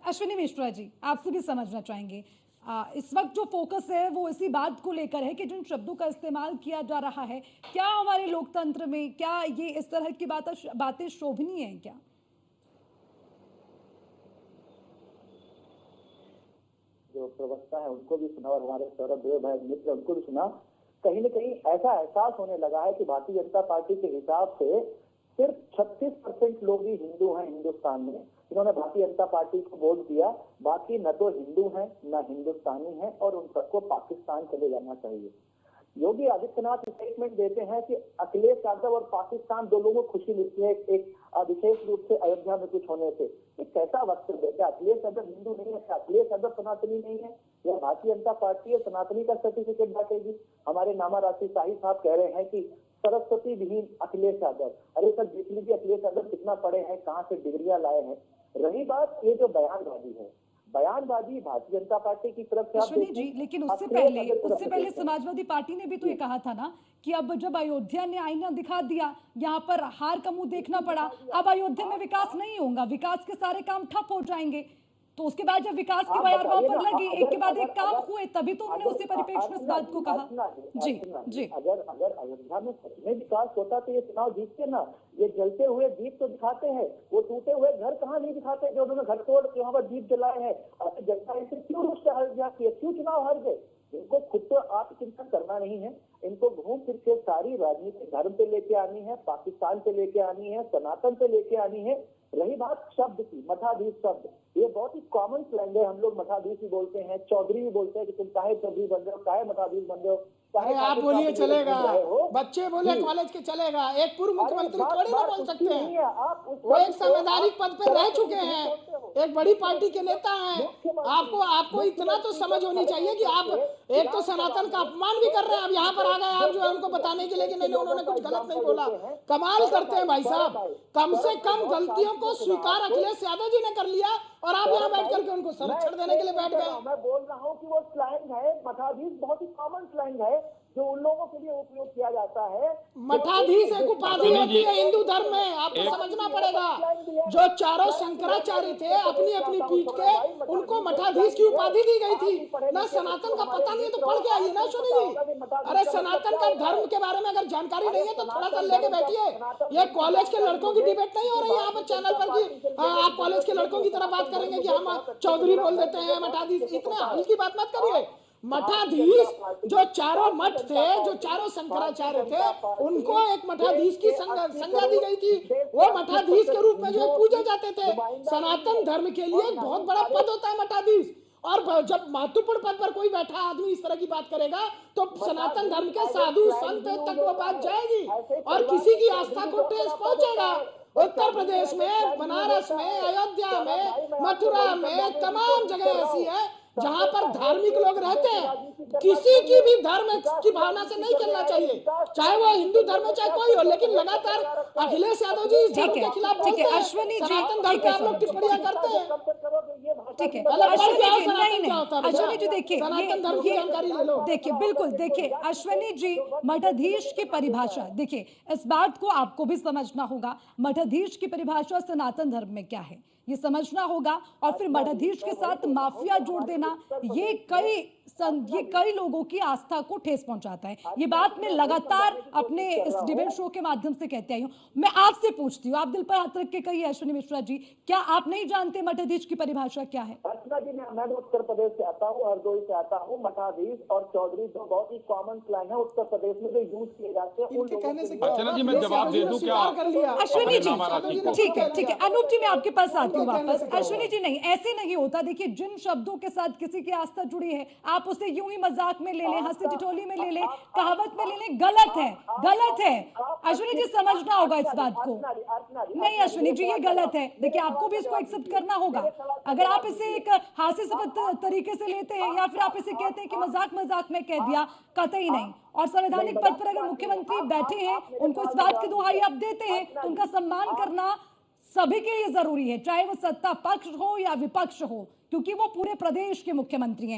अश्विनी मिश्रा जी, आपसे भी समझना चाहेंगे, इस वक्त जो फोकस है वो इसी बात को लेकर है कि जिन शब्दों का इस्तेमाल किया जा रहा है, क्या हमारे लोकतंत्र में क्या ये इस तरह की बातें शोभनीय हैं क्या? जो प्रवक्ता है उनको भी सुना और हमारे सौरभ देव भाई मित्र उनको भी सुना। कहीं न कहीं ऐसा एहसास होने लगा है कि भारतीय जनता पार्टी के हिसाब से सिर्फ 36% लोग ही हिंदू हैं हिंदुस्तान में, इन्होंने भारतीय जनता पार्टी को वोट दिया। बाकी न तो हिंदू हैं न हिंदुस्तानी हैं और उन सबको पाकिस्तान चले जाना चाहिए। योगी आदित्यनाथ स्टेटमेंट देते हैं कि अखिलेश यादव और पाकिस्तान दो लोगों को खुशी मिलती है एक विशेष रूप से अयोध्या में कुछ होने से। ये कैसा वक्तव्य है? क्या अखिलेश यादव हिंदू नहीं है? क्या अखिलेश यादव सनातनी नहीं है? या भारतीय जनता पार्टी है सनातनी का सर्टिफिकेट बांटेगी? हमारे नामा राशि शाही साहब कह रहे हैं कि सरस्वती विहीन अखिलेश यादव। अरे सर देख लीजिए अखिलेश यादव कितना पढ़े हैं, कहाँ से डिग्रियां लाए हैं। रही बात ये जो बयानबाजी है, बयानबाजी भारतीय जनता पार्टी की तरफ से अश्विनी जी, लेकिन उससे पहले समाजवादी पार्टी ने भी तो ये कहा था ना कि अब जब अयोध्या ने आईना दिखा दिया, यहाँ पर हार का मुंह देखना पड़ा, अब अयोध्या में विकास नहीं होगा, विकास के सारे काम ठप हो जाएंगे। तो उसके बाद जब विकास की बयार वहां पर लगी, एक के बाद एक काम हुए, तभी तो उन्होंने उसी परिप्रेक्ष्य में इस बात को कहा। जी जी, अगर अयोध्या में सच में विकास होता तो ये चुनाव जीतते ना। ये जलते हुए दीप तो दिखाते हैं, वो टूटे हुए घर कहाँ नहीं दिखाते जो उन्होंने घर तोड़ के वहां पर दीप जलाए हैं। अब जनता इसे क्यों उससे हार जाती है, क्यों चुनाव हार गए? इनको खुद तो आत्मचिंतन करना नहीं है, इनको घूम फिर के सारी राजनीति धर्म पे लेके आनी है, पाकिस्तान पे लेके आनी है, सनातन पे लेके आनी है। रही बात शब्द की, मठाधीश शब्द, ये बहुत ही कॉमन स्लैंग है। हम लोग मठाधीश भी बोलते हैं, चौधरी भी बोलते हैं कि तुम काहे चौधरी बन रहे हो, काहे मठाधीश बन रहे हो। अरे आप बोलिए चलेगा, बच्चे बोले कॉलेज के चलेगा, एक पूर्व मुख्यमंत्री थोड़ी ना बोल सकते हैं। वो एक संवैधानिक पद पर रह चुके हैं, एक बड़ी पार्टी के नेता हैं। आपको इतना तो समझ होनी चाहिए कि आप एक तो सनातन का अपमान भी कर रहे हैं, अब यहाँ पर आ गए आप जो है उनको बताने के लिए कि नहीं उन्होंने कुछ गलत नहीं बोला। कमाल करते हैं भाई साहब, कम से कम गलतियों को स्वीकार अखिलेश यादव जी ने कर लिया और आप यहाँ बैठ करके उनको संरक्षण देने के लिए बैठ गए। मैं बोल रहा हूँ कि वो स्लैंग है, मठाधीश बहुत ही कॉमन स्लैंग है जो उन लोगों के लिए उपयोग किया जाता है। मठाधीश एक उपाधि होती है हिंदू धर्म में, आपको समझना पड़ेगा। जो चारों शंकराचार्य थे अपनी अपनी पीठ के, उनको मठाधीश की उपाधि दी गई थी। ना सनातन का पता नहीं है तो पढ़ के आइए ना सुनी जी। अरे सनातन का धर्म के बारे में अगर जानकारी नहीं है तो थोड़ा सा लेके बैठिए। ये कॉलेज के लड़कों की डिबेट नहीं हो रही है यहाँ पर चैनल पर कि आप कॉलेज के लड़कों की तरह बात करेंगे कि हम चौधरी बोल देते हैं मठाधीश। इतना हल्की बात मत करिए। मठाधीश जो चारों मठ थे, जो चारों शंकराचार्य थे, उनको एक मठाधीश की संज्ञा दी गई थी। वो मठाधीश के रूप में जो पूजे जाते थे। सनातन धर्म के लिए एक बहुत बड़ा पद होता है मठाधीश। और जब महत्वपूर्ण पद पर कोई बैठा आदमी इस तरह की बात करेगा तो सनातन धर्म के साधु संत तक वो बात जाएगी और किसी की आस्था को ठेस पहुंचेगा। उत्तर प्रदेश में, बनारस में, अयोध्या में, मथुरा में तमाम जगह ऐसी है जहां पर धार्मिक लोग रहते हैं। किसी की भी धर्म की भावना से नहीं चलना चाहिए, चाहे वो हिंदू धर्म है चाहे कोई हो। लेकिन लगातार अखिलेश यादव जी इस धर्म के खिलाफ बोलते हैं, सनातन धर्म पे आप लोग टिप्पणियां करते हैं। ठीक है अश्विनी जी, देखिए सनातन धर्म की जानकारी ले लो। देखिए बिल्कुल, देखिए अश्विनी जी, मठाधीश की परिभाषा, देखिए इस बात को आपको भी समझना होगा। मठाधीश की परिभाषा सनातन धर्म में क्या है ये समझना होगा, और फिर मठाधीश के साथ माफिया जोड़ देना ये कई लोगों की आस्था को ठेस पहुंचाता है। ये बात मैं लगातार अपने इस डिबेट शो के माध्यम से कहती आई हूं। मैं आपसे पूछती हूँ, आप दिल पर हाथ रख के कहिए अश्विनी मिश्रा जी, क्या आप नहीं जानते मठाधीश की परिभाषा क्या है? अर्चना जी, मैं उत्तर प्रदेश से आता हूँ, हरदोई से आता हूँ। मठाधीश और चौधरी दो बहुत ही कॉमन स्लैंग है उत्तर प्रदेश में जो यूज किए जाते हैं। अर्चना जी मैं जवाब दे दूं क्या? अश्विनी जी ठीक है अनूप जी, मैं आपके पास आती हूँ वापस। अश्विनी जी नहीं, ऐसे नहीं होता। देखिए जिन शब्दों के साथ किसी की आस्था जुड़ी है आप उसे यूं ही मजाक में ले लें, हंसी ठिठोली में ले लें, कहावत में ले लें, गलत है, गलत है। अश्विनी जी समझना होगा इस बात को। नहीं अश्विनी जी ये गलत है। देखिए आपको भी इसको एक्सेप्ट करना होगा। अगर आप इसे एक हास्यास्पद तरीके से लेते हैं या फिर आप इसे कहते हैं कि मजाक में कह दिया, कतई नहीं। और संवैधानिक पद पर अगर मुख्यमंत्री बैठे हैं, उनको इस बात की दुहाई आप देते हैं तो उनका सम्मान करना सभी के लिए जरूरी है, चाहे वो सत्ता पक्ष हो या विपक्ष हो, क्योंकि वो पूरे प्रदेश के मुख्यमंत्री हैं।